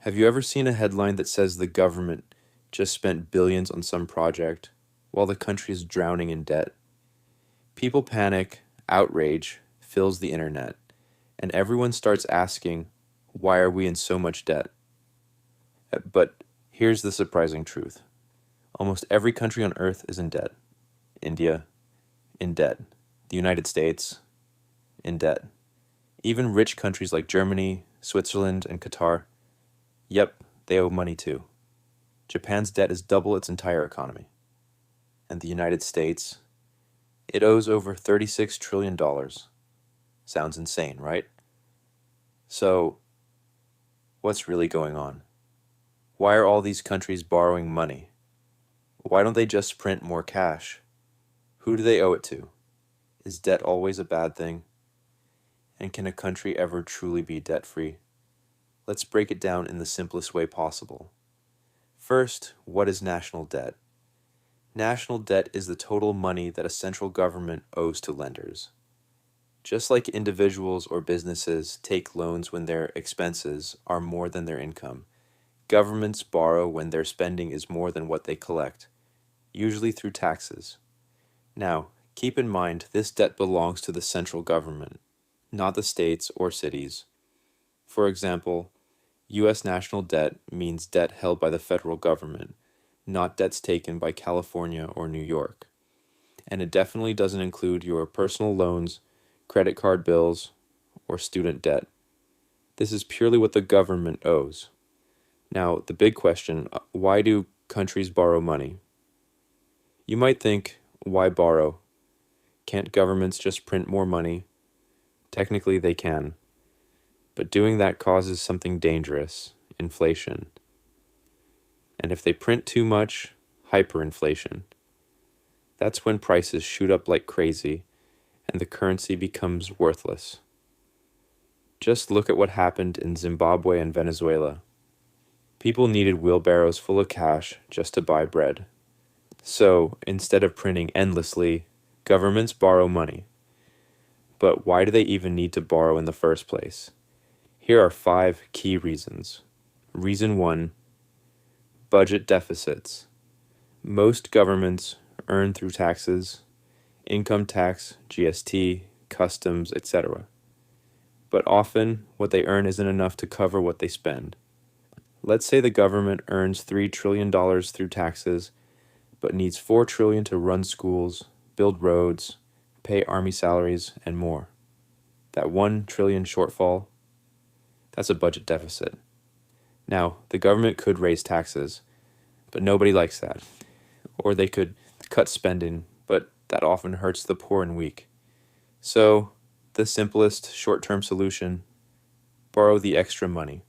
Have you ever seen a headline that says the government just spent billions on some project while the country is drowning in debt? People panic, outrage fills the internet, and everyone starts asking, why are we in so much debt? But here's the surprising truth. Almost every country on earth is in debt. India, in debt. The United States, in debt. Even rich countries like Germany, Switzerland, and Qatar, yep, they owe money too. Japan's debt is double its entire economy. And the United States, it owes over $36 trillion. Sounds insane, right? So, what's really going on? Why are all these countries borrowing money? Why don't they just print more cash? Who do they owe it to? Is debt always a bad thing? And can a country ever truly be debt-free? Let's break it down in the simplest way possible. First, what is national debt? National debt is the total money that a central government owes to lenders. Just like individuals or businesses take loans when their expenses are more than their income, governments borrow when their spending is more than what they collect, usually through taxes. Now, keep in mind this debt belongs to the central government, not the states or cities. For example, U.S. national debt means debt held by the federal government, not debts taken by California or New York. And it definitely doesn't include your personal loans, credit card bills, or student debt. This is purely what the government owes. Now, the big question, why do countries borrow money? You might think, why borrow? Can't governments just print more money? Technically, they can. But doing that causes something dangerous, inflation. And if they print too much, hyperinflation. That's when prices shoot up like crazy and the currency becomes worthless. Just look at what happened in Zimbabwe and Venezuela. People needed wheelbarrows full of cash just to buy bread. So, instead of printing endlessly, governments borrow money. But why do they even need to borrow in the first place? Here are 5 key reasons. Reason 1, budget deficits. Most governments earn through taxes, income tax, GST, customs, etc. But often, what they earn isn't enough to cover what they spend. Let's say the government earns $3 trillion through taxes, but needs $4 trillion to run schools, build roads, pay army salaries, and more. That $1 trillion shortfall, that's a budget deficit. Now, the government could raise taxes, but nobody likes that. Or they could cut spending, but that often hurts the poor and weak. So, the simplest short-term solution, borrow the extra money.